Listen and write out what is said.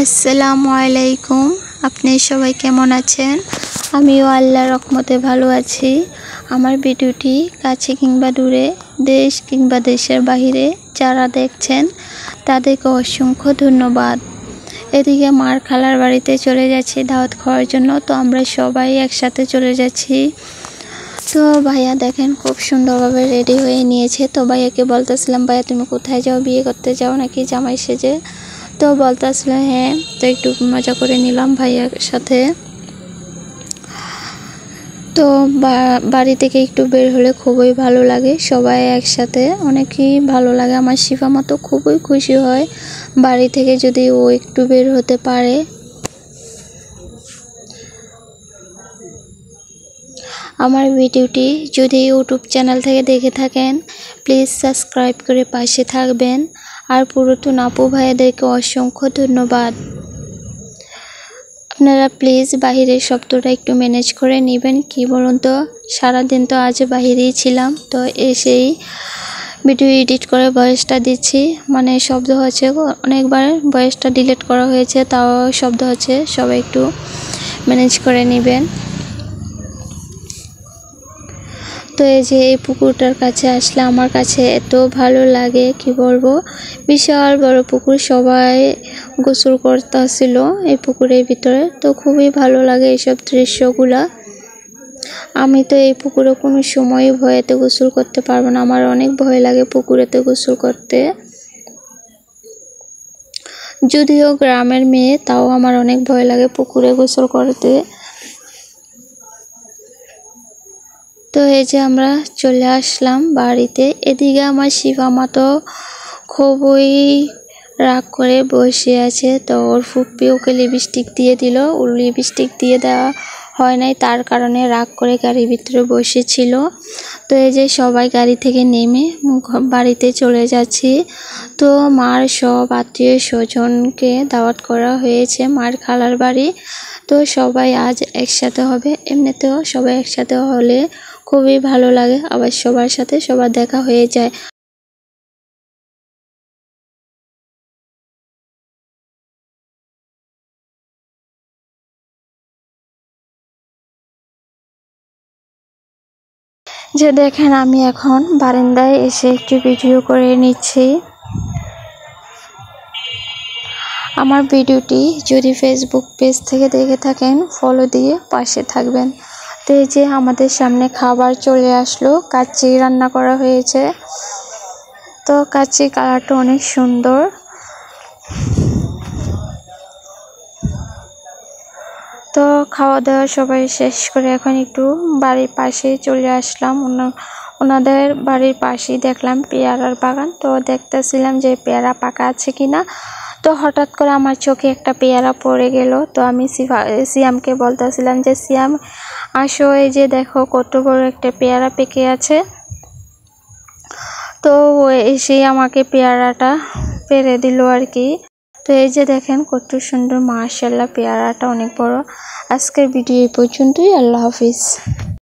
আসসালামু আলাইকুম। আপনি সবাই কেমন আছেন? আমিও আল্লাহর রহমতে ভালো আছি। আমার ভিডিওটি কাছে কিংবা দূরে, দেশ কিংবা দেশের বাইরে যারা দেখছেন তাদেরকে অসংখ্য ধন্যবাদ। এদিকে মার খালার বাড়িতে চলে যাচ্ছি দাওয়াত খাওয়ার জন্য, তো আমরা সবাই একসাথে চলে যাচ্ছি। তো ভাইয়া দেখেন খুব সুন্দরভাবে রেডি হয়ে নিয়েছে। তো ভাইয়াকে বলতেছিলাম, ভাইয়া তুমি কোথায় যাও, বিয়ে করতে যাও নাকি জামাই সেজে? তো বলতেছিল হ্যাঁ। তো একটু মজা করে নিলাম ভাইয়ার সাথে। তো বাড়ি থেকে একটু বের হলে খুবই ভালো লাগে, সবাই একসাথে অনেকই ভালো লাগে। আমার শিফা মা তো খুবই খুশি হয় বাড়ি থেকে যদি ও একটু বের হতে পারে। আমার ভিডিওটি যদি ইউটিউব চ্যানেল থেকে দেখে থাকেন প্লিজ সাবস্ক্রাইব করে পাশে থাকবেন। আর পুরাতন আপু ভাইয়াদেরকে অসংখ্য ধন্যবাদ। আপনারা প্লিজ বাহিরের শব্দটা একটু ম্যানেজ করে নেবেন। কি বলুন তো, সারাদিন তো আজ বাহিরেই ছিলাম, তো এসেই ভিডিও এডিট করে ভয়েসটা দিচ্ছি। মানে শব্দ হচ্ছে, অনেকবার ভয়েসটা ডিলিট করা হয়েছে, তাও শব্দ হচ্ছে, সবাই একটু ম্যানেজ করে নেবেন। তো এই যে এই পুকুরটার কাছে আসলে আমার কাছে এত ভালো লাগে, কি বলবো, বিশাল বড় পুকুর, সবাই গোসল করতেছিল এই পুকুরের ভিতরে। তো খুবই ভালো লাগে এইসব দৃশ্যগুলা। আমি তো এই পুকুরে কোনো সময় ভয়েতে গোসল করতে পারবো না, আমার অনেক ভয় লাগে পুকুরেতে গোসল করতে। যদিও গ্রামের মেয়ে, তাও আমার অনেক ভয় লাগে পুকুরে গোসল করতে। তো এই যে আমরা চলে আসলাম বাড়িতে। এদিকে আমার শিফা মা তো খুবই রাগ করে বসে আছে। তো ওর ফুপ্পি ওকে লিপস্টিক দিয়ে দিল, ওর লিপস্টিক দিয়ে দেওয়া হয় নাই, তার কারণে রাগ করে গাড়ির ভিতরে বসেছিল। তো এই যে সবাই গাড়ি থেকে নেমে বাড়িতে চলে যাচ্ছি। তো মার সব আত্মীয় স্বজনকে দাওয়াত করা হয়েছে মার খালার বাড়ি। তো সবাই আজ একসাথে হবে। এমনিতেও সবাই একসাথে হলে খুবই ভালো লাগে, আবার সবার সাথে সবার দেখা হয়ে যায়। যে দেখেন আমি এখন বারান্দায় এসে একটু ভিডিও করে নিচ্ছি। আমার ভিডিওটি যদি ফেসবুক পেজ থেকে দেখে থাকেন ফলো দিয়ে পাশে থাকবেন। তো এই যে আমাদের সামনে খাবার চলে আসলো, কাচ্চি রান্না করা হয়েছে। তো কাচ্চি কালারটা অনেক সুন্দর। তো খাওয়া দাওয়া সবাই শেষ করে এখন একটু বাড়ির পাশে চলে আসলাম। ওনাদের বাড়ির পাশেই দেখলাম পেয়ারার বাগান। তো দেখতেছিলাম যে পেয়ারা পাকা আছে কিনা। তো হঠাৎ করে আমার চোখে একটা পেয়ারা পড়ে গেল। তো আমি সিয়ামকে বলতেছিলাম যে সিয়াম আসো, এই যে দেখো কত বড় একটা পেয়ারা পেকে আছে। তো এসে আমাকে পেয়ারাটা পেরে দিল আর কি। তো এই যে দেখেন কত সুন্দর, মাশাআল্লাহ পেয়ারাটা অনেক বড়। আজকের ভিডিও এই পর্যন্তই। আল্লাহ হাফিজ।